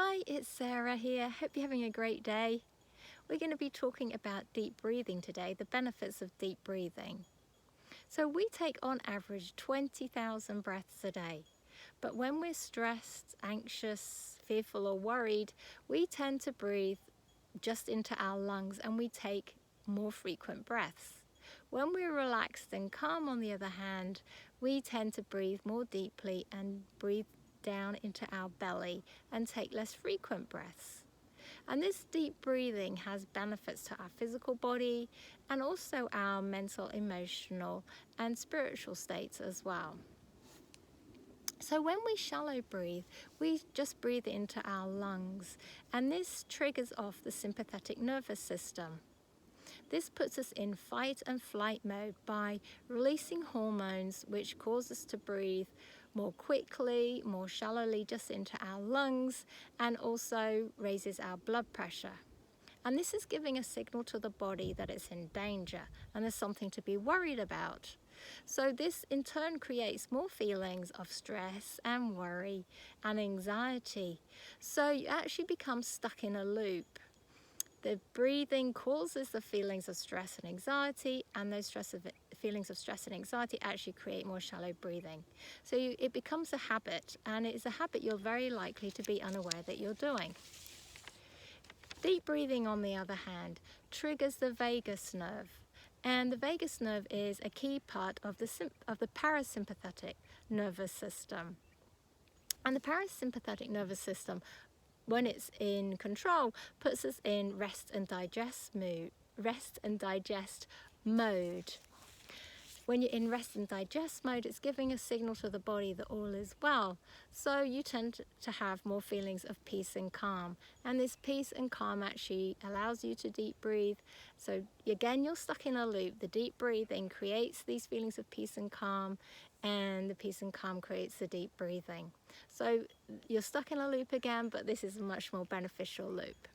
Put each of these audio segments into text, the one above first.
Hi, it's Sarah here. Hope you're having a great day. We're going to be talking about deep breathing today, the benefits of deep breathing. So we take on average 20,000 breaths a day. But when we're stressed, anxious, fearful or worried, we tend to breathe just into our lungs and we take more frequent breaths. When we're relaxed and calm, on the other hand, we tend to breathe more deeply and breathe down into our belly and take less frequent breaths. And this deep breathing has benefits to our physical body and also our mental, emotional and spiritual states as well. So when we shallow breathe, we just breathe into our lungs, and this triggers off the sympathetic nervous system. This puts us in fight and flight mode by releasing hormones which cause us to breathe more quickly, more shallowly just into our lungs, and also raises our blood pressure. And this is giving a signal to the body that it's in danger and there's something to be worried about. So this in turn creates more feelings of stress and worry and anxiety. So you actually become stuck in a loop. The breathing causes the feelings of stress and anxiety, and those feelings of stress and anxiety actually create more shallow breathing. So it becomes a habit, and it's a habit you're very likely to be unaware that you're doing. Deep breathing, on the other hand, triggers the vagus nerve, and the vagus nerve is a key part of the parasympathetic nervous system. And the parasympathetic nervous system, when it's in control, puts us in rest and digest mode. When you're in rest and digest mode, it's giving a signal to the body that all is well. So you tend to have more feelings of peace and calm. And this peace and calm actually allows you to deep breathe. So again, you're stuck in a loop. The deep breathing creates these feelings of peace and calm, and the peace and calm creates the deep breathing. So you're stuck in a loop again, but this is a much more beneficial loop.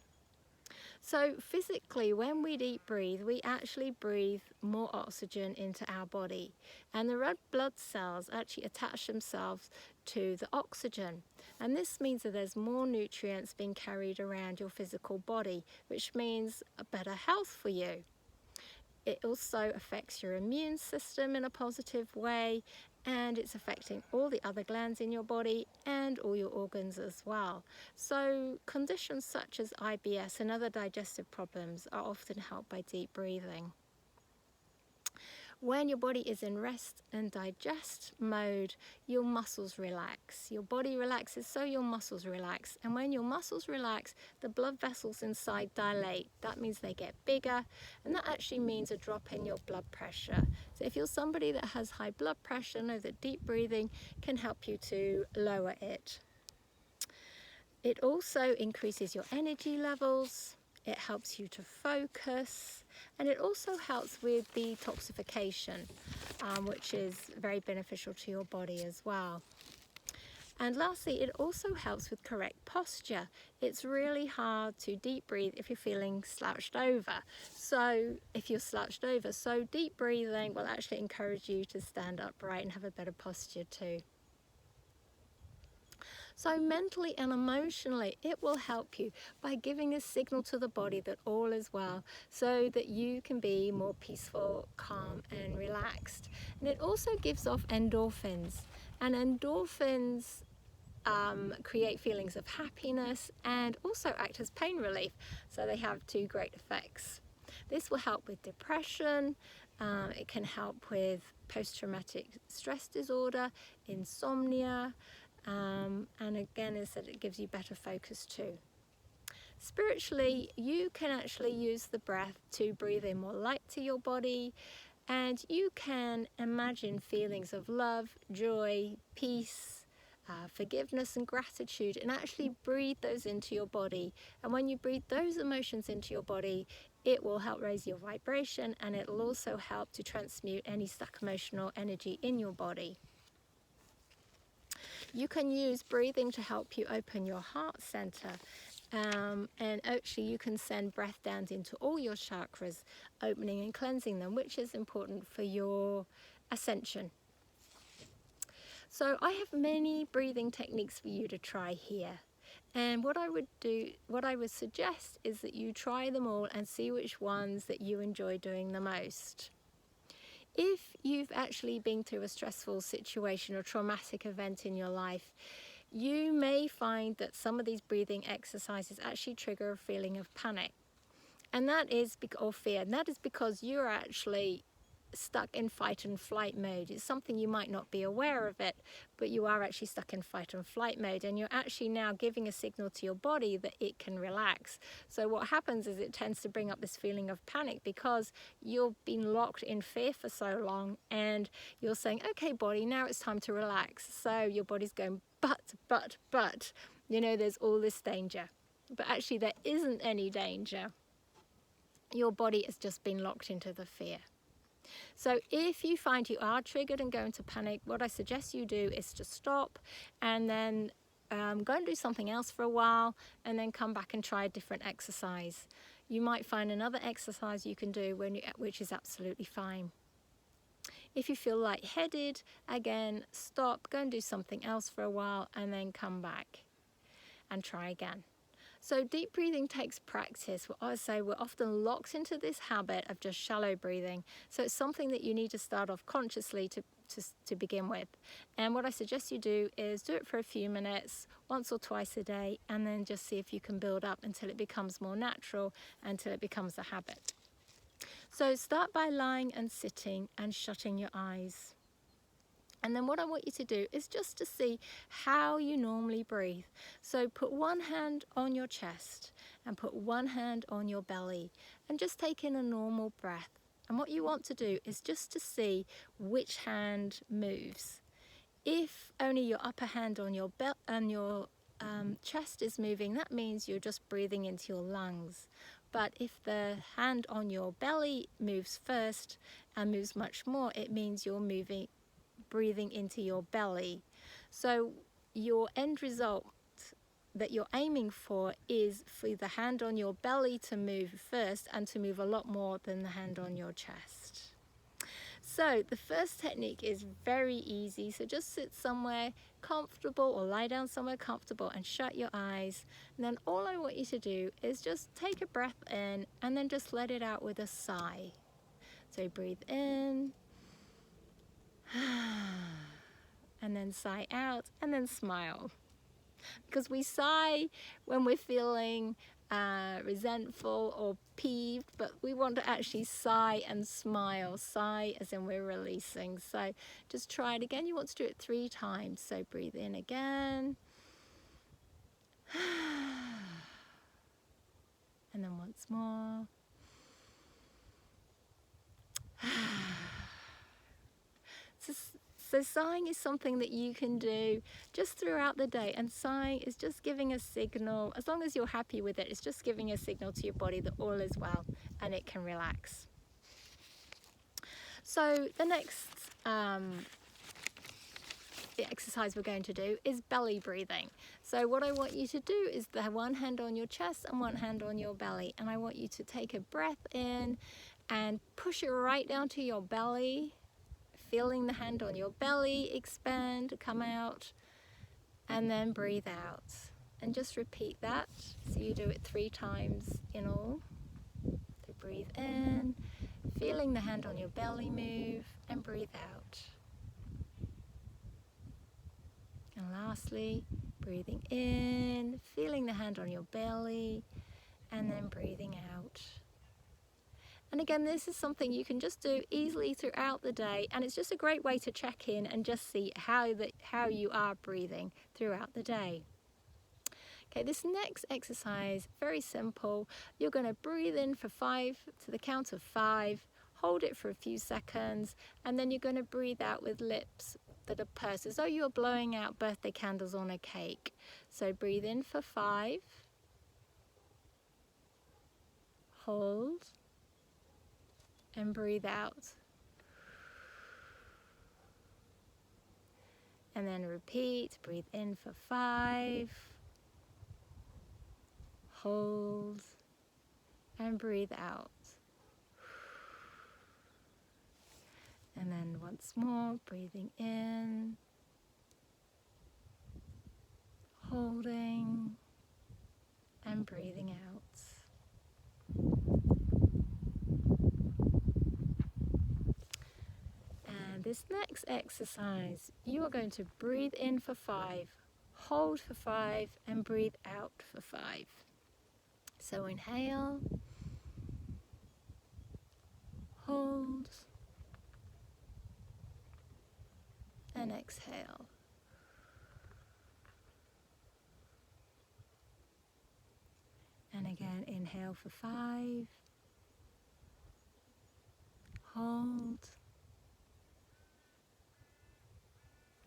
So physically, when we deep breathe, we actually breathe more oxygen into our body, and the red blood cells actually attach themselves to the oxygen, and this means that there's more nutrients being carried around your physical body, which means a better health for you. It also affects your immune system in a positive way, and it's affecting all the other glands in your body and all your organs as well. So conditions such as IBS and other digestive problems are often helped by deep breathing. When your body is in rest and digest mode, your muscles relax. Your body relaxes, so your muscles relax. And when your muscles relax, the blood vessels inside dilate. That means they get bigger, and that actually means a drop in your blood pressure. So if you're somebody that has high blood pressure, know that deep breathing can help you to lower it. It also increases your energy levels. It helps you to focus, and it also helps with detoxification, which is very beneficial to your body as well. And lastly, it also helps with correct posture. It's really hard to deep breathe if you're feeling slouched over. So deep breathing will actually encourage you to stand upright and have a better posture too. So mentally and emotionally, it will help you by giving a signal to the body that all is well, so that you can be more peaceful, calm and relaxed. And it also gives off endorphins, and endorphins create feelings of happiness and also act as pain relief. So they have two great effects. This will help with depression. It can help with post-traumatic stress disorder, insomnia, and again, as I said, it gives you better focus too. Spiritually, you can actually use the breath to breathe in more light to your body, and you can imagine feelings of love, joy, peace, forgiveness and gratitude, and actually breathe those into your body. And when you breathe those emotions into your body, it will help raise your vibration, and it will also help to transmute any stuck emotional energy in your body. You can use breathing to help you open your heart center, and actually you can send breath down into all your chakras, opening and cleansing them, which is important for your ascension. So I have many breathing techniques for you to try here, And what I would suggest is that you try them all and see which ones that you enjoy doing the most. If you've actually been through a stressful situation or traumatic event in your life, you may find that some of these breathing exercises actually trigger a feeling of panic. And that is, or fear, and that is because you're actually stuck in fight and flight mode. It's something you might not be aware of it, but you are actually stuck in fight and flight mode, and you're actually now giving a signal to your body that it can relax. So what happens is it tends to bring up this feeling of panic because you've been locked in fear for so long, and you're saying, okay body, now it's time to relax. So your body's going, but, you know, there's all this danger. But actually there isn't any danger. Your body has just been locked into the fear. So if you find you are triggered and go into panic, what I suggest you do is to stop and then go and do something else for a while, and then come back and try a different exercise. You might find another exercise you can do which is absolutely fine. If you feel lightheaded, again, stop, go and do something else for a while, and then come back and try again. So deep breathing takes practice. What I say, we're often locked into this habit of just shallow breathing. So it's something that you need to start off consciously to begin with. And what I suggest you do is do it for a few minutes, once or twice a day, and then just see if you can build up until it becomes more natural, until it becomes a habit. So start by lying and sitting and shutting your eyes. And then what I want you to do is just to see how you normally breathe. So put one hand on your chest and put one hand on your belly and just take in a normal breath. And what you want to do is just to see which hand moves. If only your upper hand on your chest is moving, that means you're just breathing into your lungs. But if the hand on your belly moves first and moves much more, it means you're breathing into your belly. So your end result that you're aiming for is for the hand on your belly to move first and to move a lot more than the hand on your chest. So the first technique is very easy. So just sit somewhere comfortable or lie down somewhere comfortable and shut your eyes. And then all I want you to do is just take a breath in and then just let it out with a sigh. So breathe in and then sigh out and then smile. Because we sigh when we're feeling resentful or peeved, but we want to actually sigh and smile. Sigh as in we're releasing. So just try it again. You want to do it 3 times. So breathe in again. And then once more. So sighing is something that you can do just throughout the day, and sighing is just giving a signal. As long as you're happy with it, it's just giving a signal to your body that all is well and it can relax. So the next the exercise we're going to do is belly breathing. So what I want you to do is the one hand on your chest and one hand on your belly, and I want you to take a breath in and push it right down to your belly, feeling the hand on your belly expand, come out, and then breathe out. And just repeat that. So you do it 3 times in all. So breathe in, feeling the hand on your belly move, and breathe out. And lastly, breathing in, feeling the hand on your belly, and then breathing out. And again, this is something you can just do easily throughout the day, and it's just a great way to check in and just see how you are breathing throughout the day. Okay, this next exercise, very simple. You're going to breathe in for 5 to the count of 5, hold it for a few seconds, and then you're going to breathe out with lips that are pursed, as though you're blowing out birthday candles on a cake. So breathe in for 5, hold, and breathe out. And then repeat, breathe in for 5, hold, and breathe out. And then once more, breathing in, holding, and breathing out. And this next exercise, you are going to breathe in for 5, hold for 5, and breathe out for 5. So inhale, hold, and exhale. And again, inhale for 5, hold,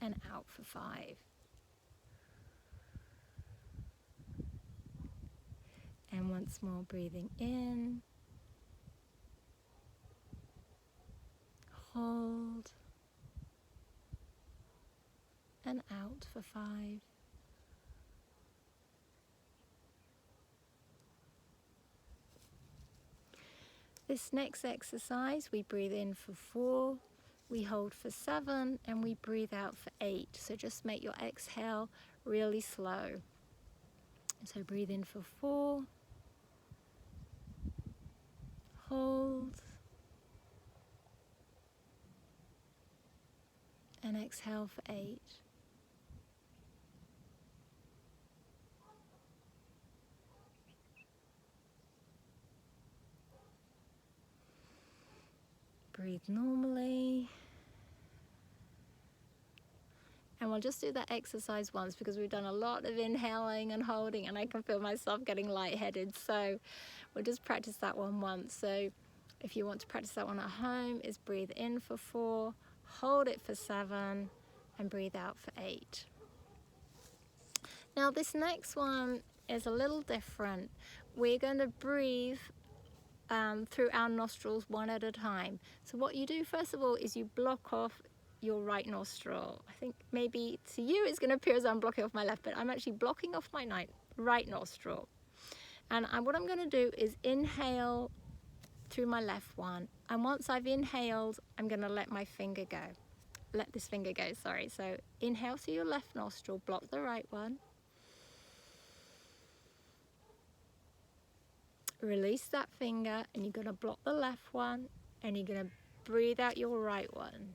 and out for 5. And once more, breathing in, hold, and out for 5. This next exercise, we breathe in for 4, we hold for 7, and we breathe out for 8. So just make your exhale really slow. So breathe in for 4, hold, and exhale for 8. Breathe normally. And we'll just do that exercise once because we've done a lot of inhaling and holding and I can feel myself getting lightheaded. So we'll just practice that one once. So if you want to practice that one at home, is breathe in for 4, hold it for 7, and breathe out for 8. Now this next one is a little different. We're going to breathe through our nostrils one at a time. So what you do first of all is you block off your right nostril. I think maybe to you it's going to appear as I'm blocking off my left, but I'm actually blocking off my right nostril. And what I'm going to do is inhale through my left one. And once I've inhaled, I'm going to let my finger go. Let this finger go, sorry. So inhale through your left nostril, block the right one. Release that finger and you're going to block the left one and you're going to breathe out your right one.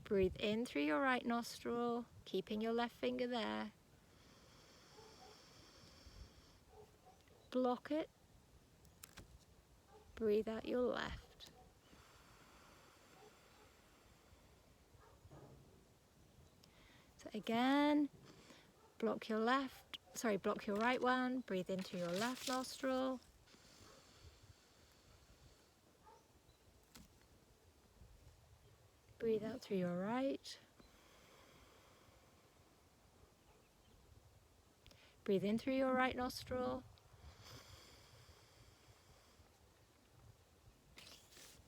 Breathe in through your right nostril, keeping your left finger there. Block it. Breathe out your left. So again, block your right one. Breathe in through your left nostril. Breathe out through your right. Breathe in through your right nostril.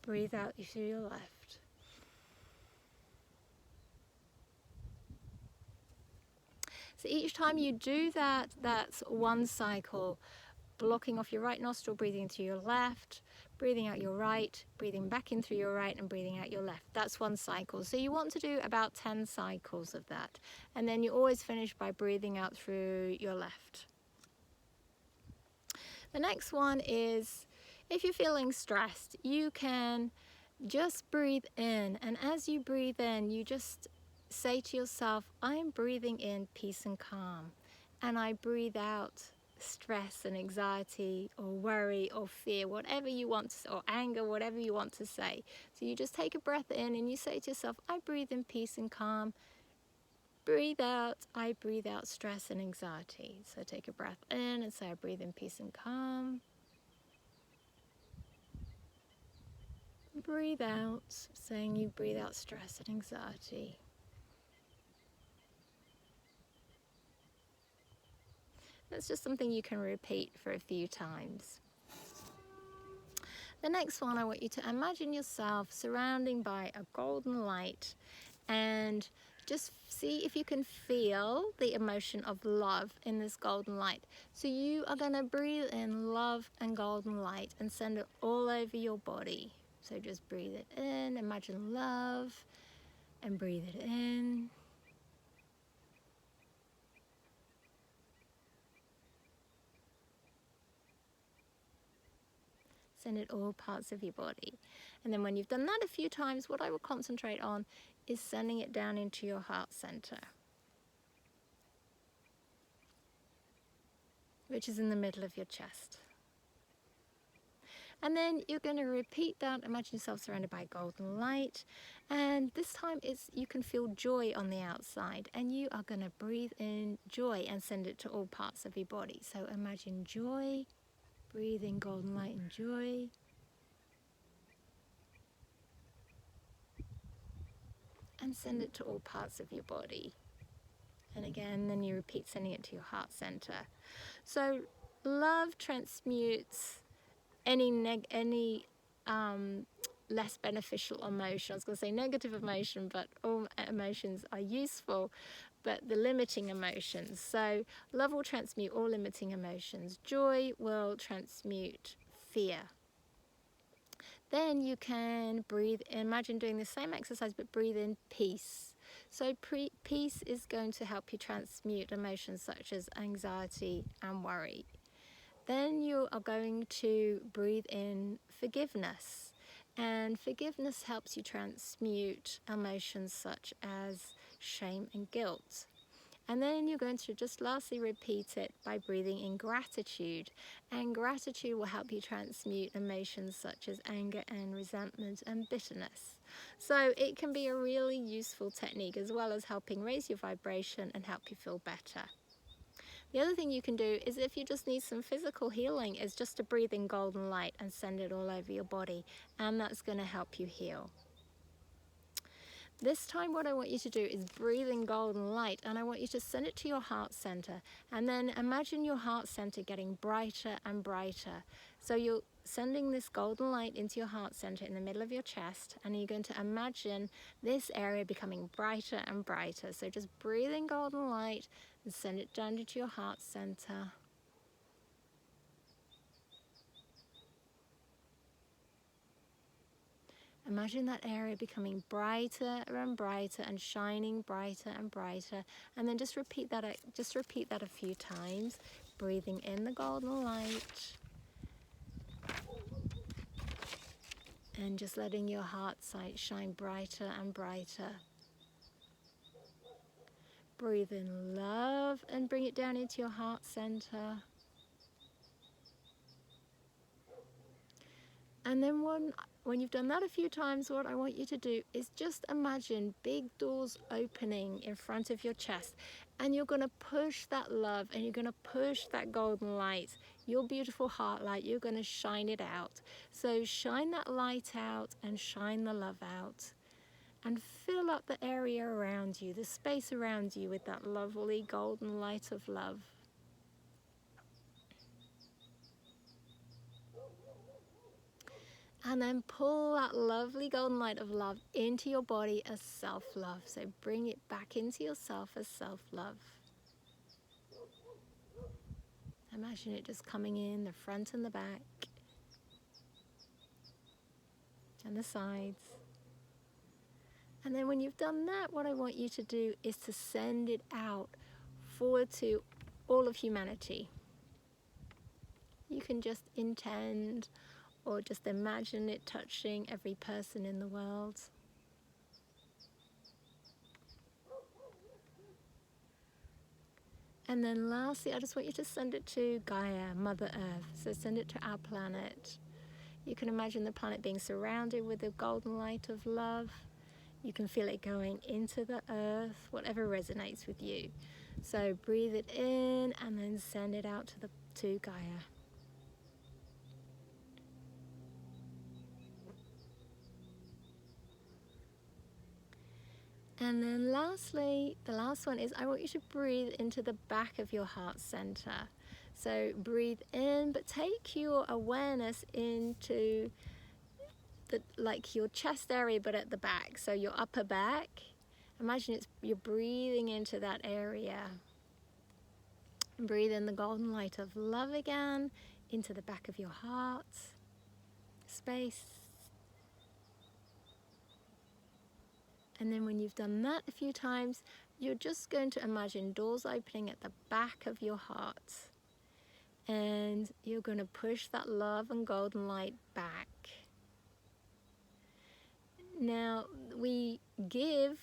Breathe out through your left. So each time you do that, that's one cycle. Blocking off your right nostril, breathing through your left, breathing out your right, breathing back in through your right, and breathing out your left. That's one cycle. So you want to do about 10 cycles of that. And then you always finish by breathing out through your left. The next one is, if you're feeling stressed, you can just breathe in. And as you breathe in, you just say to yourself, I'm breathing in peace and calm. And I breathe out stress and anxiety or worry or fear, whatever you want to, or anger, whatever you want to say. So you just take a breath in and you say to yourself, I breathe in peace and calm. Breathe out, I breathe out stress and anxiety. So take a breath in and say, I breathe in peace and calm. Breathe out, saying you breathe out stress and anxiety. That's just something you can repeat for a few times. The next one, I want you to imagine yourself surrounding by a golden light and just see if you can feel the emotion of love in this golden light. So you are going to breathe in love and golden light and send it all over your body. So just breathe it in, imagine love, and breathe it in. Send it to all parts of your body. And then when you've done that a few times, what I will concentrate on is sending it down into your heart center, which is in the middle of your chest. And then you're going to repeat that. Imagine yourself surrounded by golden light. And this time you can feel joy on the outside. And you are going to breathe in joy and send it to all parts of your body. So imagine joy, breathe in golden light and joy. And send it to all parts of your body. And again, then you repeat sending it to your heart center. So love transmutes any less beneficial emotion. I was going to say negative emotion, but all emotions are useful, but the limiting emotions. So love will transmute all limiting emotions. Joy will transmute fear. Then you can breathe, imagine doing the same exercise, but breathe in peace. So peace is going to help you transmute emotions such as anxiety and worry. Then you are going to breathe in forgiveness. And forgiveness helps you transmute emotions such as shame and guilt. And then you're going to just lastly repeat it by breathing in gratitude. And gratitude will help you transmute emotions such as anger and resentment and bitterness. So it can be a really useful technique, as well as helping raise your vibration and help you feel better. The other thing you can do is, if you just need some physical healing, is just to breathe in golden light and send it all over your body. And that's going to help you heal. This time what I want you to do is breathe in golden light, and I want you to send it to your heart center, and then imagine your heart center getting brighter and brighter. So you're sending this golden light into your heart center in the middle of your chest, and you're going to imagine this area becoming brighter and brighter. So just breathe in golden light and send it down into your heart center. Imagine that area becoming brighter and brighter and shining brighter and brighter. And then just repeat that a few times, breathing in the golden light. And just letting your heart sight shine brighter and brighter. Breathe in love and bring it down into your heart center. And then when you've done that a few times, what I want you to do is just imagine big doors opening in front of your chest, and you're going to push that love and you're going to push that golden light, your beautiful heart light, you're going to shine it out. So shine that light out and shine the love out, and fill up the area around you, the space around you, with that lovely golden light of love. And then pull that lovely golden light of love into your body as self-love. So bring it back into yourself as self-love. Imagine it just coming in the front and the back and the sides. And then when you've done that, what I want you to do is to send it out forward to all of humanity. You can just intend or just imagine it touching every person in the world. And then lastly, I just want you to send it to Gaia, Mother Earth. So send it to our planet. You can imagine the planet being surrounded with the golden light of love. You can feel it going into the earth, whatever resonates with you. So breathe it in and then send it out to Gaia. And then lastly, the last one is, I want you to breathe into the back of your heart center. So breathe in, but take your awareness into like your chest area, but at the back. So your upper back. Imagine you're breathing into that area. And breathe in the golden light of love again into the back of your heart space. And then when you've done that a few times, you're just going to imagine doors opening at the back of your heart. And you're going to push that love and golden light back. Now, we give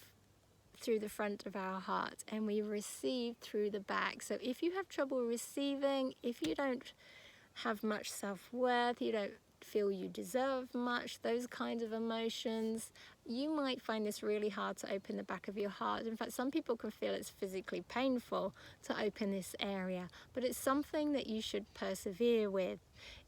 through the front of our heart and we receive through the back. So if you have trouble receiving, if you don't have much self-worth, you don't feel you deserve much, those kinds of emotions, you might find this really hard to open the back of your heart. In fact, some people can feel it's physically painful to open this area, but it's something that you should persevere with.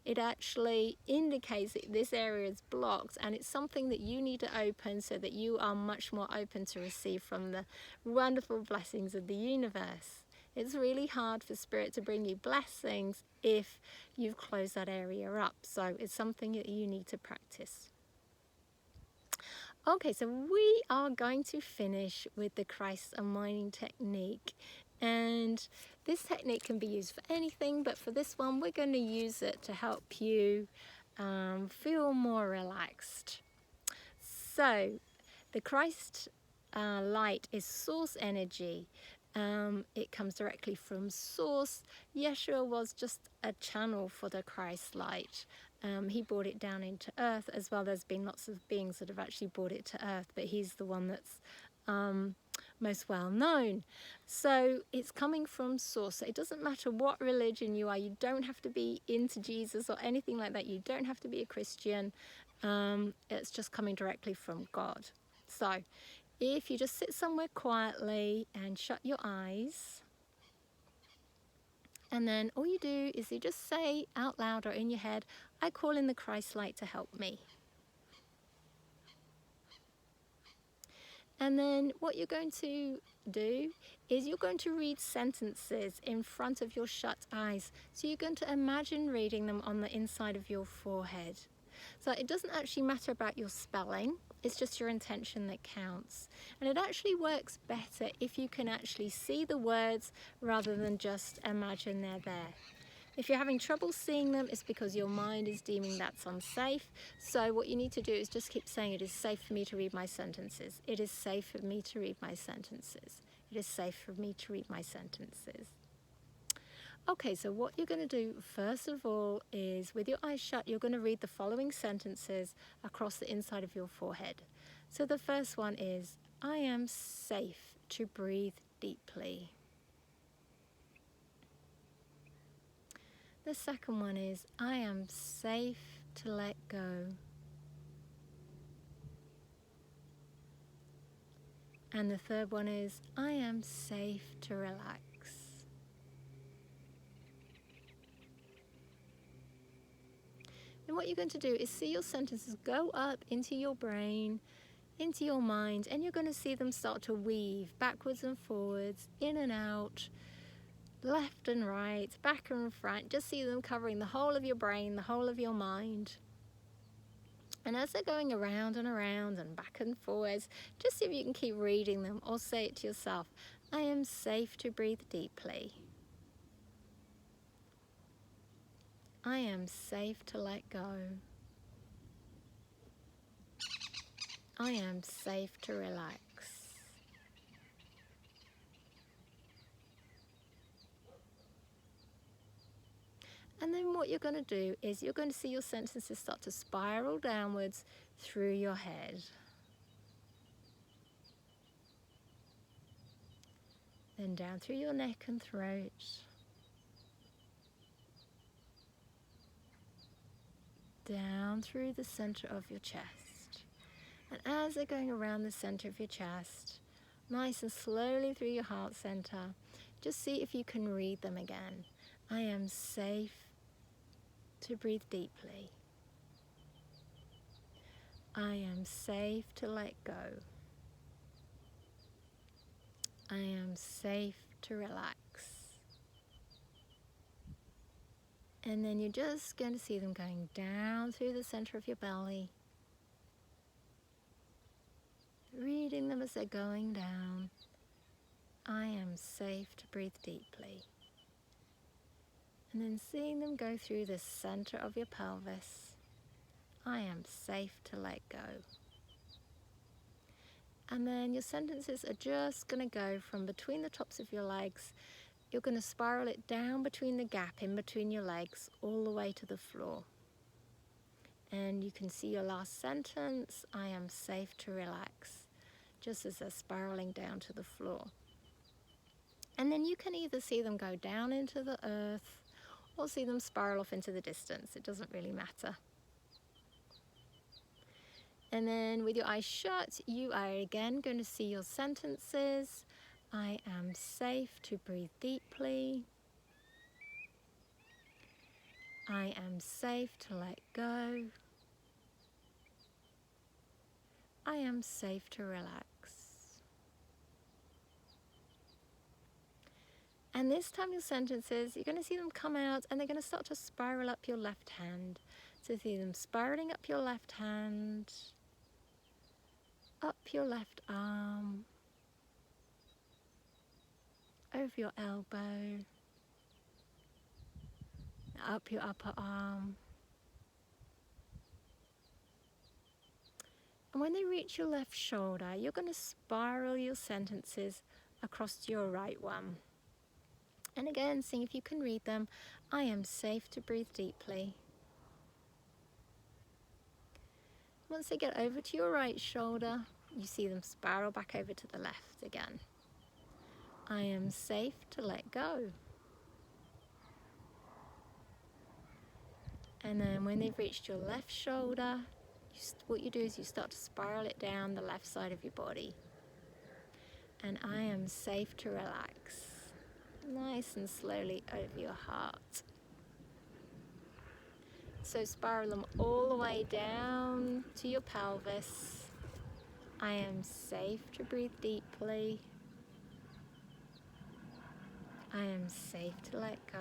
It actually indicates that this area is blocked, and it's something that you need to open so that you are much more open to receive from the wonderful blessings of the universe. It's really hard for Spirit to bring you blessings if you've closed that area up. So it's something that you need to practice. Okay, so we are going to finish with the Christ Unwinding technique. And this technique can be used for anything, but for this one, we're going to use it to help you feel more relaxed. So the Christ light is source energy. It comes directly from source. Yeshua was just a channel for the Christ light. He brought it down into earth, as well. There's been lots of beings that have actually brought it to earth, but he's the one that's most well known. So it's coming from source. So it doesn't matter what religion you are. You don't have to be into Jesus or anything like that. You don't have to be a Christian. It's just coming directly from God. So if you just sit somewhere quietly and shut your eyes, and then all you do is you just say out loud or in your head, I call in the Christ light to help me. And then what you're going to do is you're going to read sentences in front of your shut eyes. So you're going to imagine reading them on the inside of your forehead. So it doesn't actually matter about your spelling, it's just your intention that counts. And it actually works better if you can actually see the words rather than just imagine they're there. If you're having trouble seeing them, it's because your mind is deeming that's unsafe. So what you need to do is just keep saying, it is safe for me to read my sentences. It is safe for me to read my sentences. It is safe for me to read my sentences. Okay, so what you're going to do first of all is, with your eyes shut, you're going to read the following sentences across the inside of your forehead. So the first one is, I am safe to breathe deeply. The second one is, I am safe to let go. And the third one is, I am safe to relax. And what you're going to do is see your sentences go up into your brain, into your mind, and you're going to see them start to weave backwards and forwards, in and out, left and right, back and front. Just see them covering the whole of your brain, the whole of your mind. And as they're going around and back and forwards, just see if you can keep reading them, or say it to yourself. I am safe to breathe deeply. I am safe to let go. I am safe to relax. And then what you're going to do is you're going to see your sentences start to spiral downwards through your head. Then down through your neck and throat. Down through the center of your chest. And as they're going around the center of your chest, nice and slowly through your heart center, just see if you can read them again. I am safe to breathe deeply. I am safe to let go. I am safe to relax. And then you're just going to see them going down through the center of your belly, reading them as they're going down. I am safe to breathe deeply. And then seeing them go through the center of your pelvis. I am safe to let go. And then your sentences are just going to go from between the tops of your legs you're going to spiral it down between the gap in between your legs all the way to the floor. And you can see your last sentence, I am safe to relax, just as they're spiraling down to the floor. And then you can either see them go down into the earth or see them spiral off into the distance. It doesn't really matter. And then with your eyes shut, you are again going to see your sentences. I am safe to breathe deeply. I am safe to let go. I am safe to relax. And this time your sentences, you're going to see them come out and they're going to start to spiral up your left hand. So see them spiraling up your left hand, up your left arm, over your elbow, up your upper arm. And when they reach your left shoulder, you're going to spiral your sentences across to your right one. And again, see if you can read them. I am safe to breathe deeply. Once they get over to your right shoulder, you see them spiral back over to the left again. I am safe to let go. And then when they've reached your left shoulder, what you do is you start to spiral it down the left side of your body. And I am safe to relax. Nice and slowly over your heart. So spiral them all the way down to your pelvis. I am safe to breathe deeply. I am safe to let go.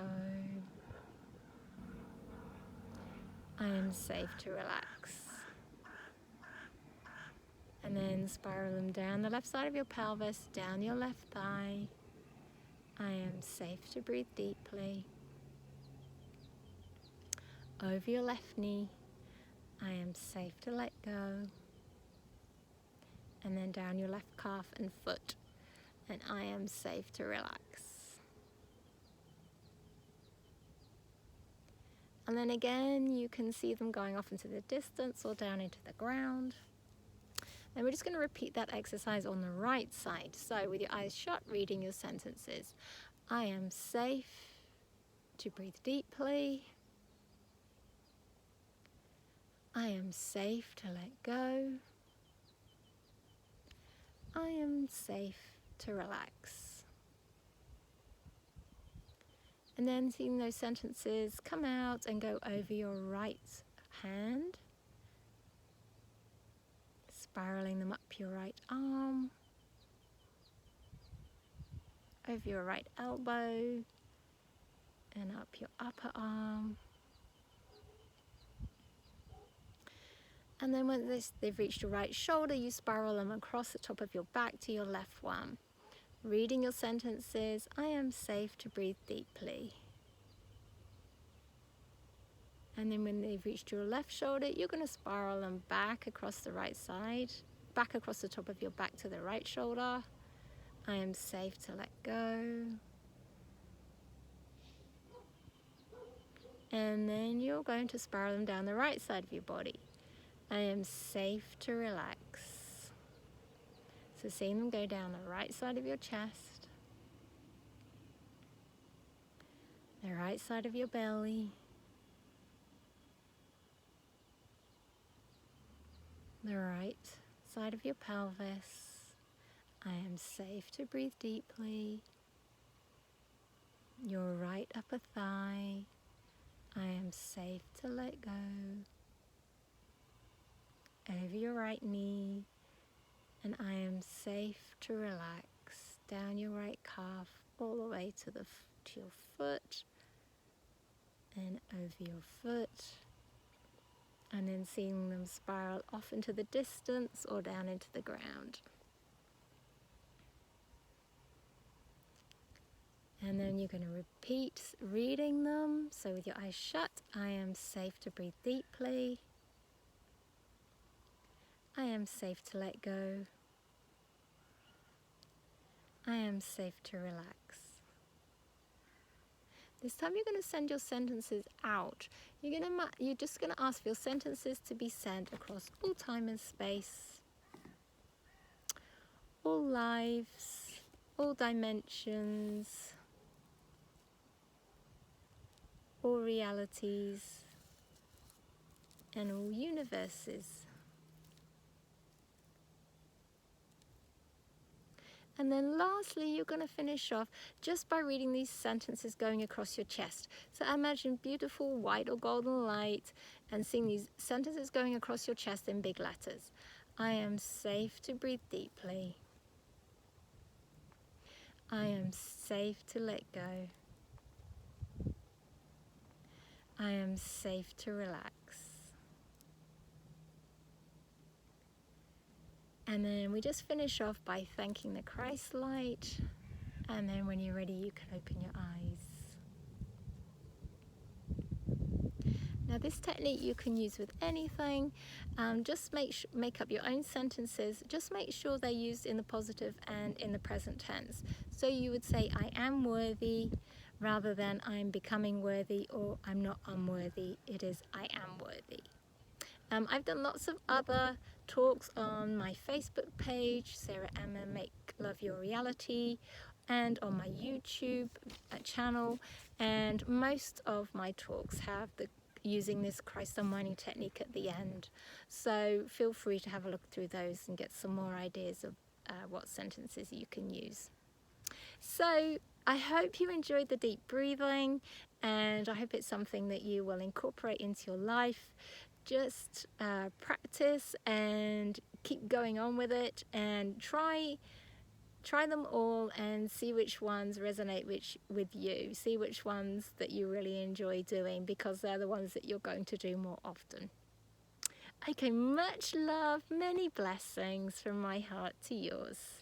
I am safe to relax. And then spiral them down the left side of your pelvis, down your left thigh. I am safe to breathe deeply. Over your left knee. I am safe to let go. And then down your left calf and foot. And I am safe to relax. And then again, you can see them going off into the distance or down into the ground. And we're just going to repeat that exercise on the right side. So with your eyes shut, reading your sentences. I am safe to breathe deeply. I am safe to let go. I am safe to relax. And then seeing those sentences come out and go over your right hand, spiraling them up your right arm, over your right elbow, and up your upper arm. And then when they've reached your right shoulder, you spiral them across the top of your back to your left one. Reading your sentences, I am safe to breathe deeply. And then when they've reached your left shoulder, you're going to spiral them back across the right side, back across the top of your back to the right shoulder. I am safe to let go. And then you're going to spiral them down the right side of your body. I am safe to relax. So seeing them go down the right side of your chest, the right side of your belly, the right side of your pelvis. I am safe to breathe deeply. Your right upper thigh. I am safe to let go. Over your right knee. And I am safe to relax. Down your right calf, all the way to your foot. And over your foot. And then seeing them spiral off into the distance or down into the ground. And then you're going to repeat reading them. So with your eyes shut, I am safe to breathe deeply. I am safe to let go. I am safe to relax. This time you're going to send your sentences out. You're just going to ask for your sentences to be sent across all time and space, all lives, all dimensions, all realities, and all universes. And then lastly, you're going to finish off just by reading these sentences going across your chest. So imagine beautiful white or golden light and seeing these sentences going across your chest in big letters. I am safe to breathe deeply. I am safe to let go. I am safe to relax. And then we just finish off by thanking the Christ light. And then when you're ready, you can open your eyes. Now this technique you can use with anything. Just make up your own sentences. Just make sure they're used in the positive and in the present tense. So you would say, I am worthy, rather than I'm becoming worthy or I'm not unworthy. It is, I am worthy. I've done lots of other talks on my Facebook page, Sara Emma Make Love Your Reality, and on my YouTube channel, and most of my talks have using this Christ unwinding technique at the end. So feel free to have a look through those and get some more ideas of what sentences you can use. So I hope you enjoyed the deep breathing, and I hope it's something that you will incorporate into your life. Just practice and keep going on with it, and try them all and see which ones resonate with you. See which ones that you really enjoy doing, because they're the ones that you're going to do more often. Okay, much love, many blessings from my heart to yours.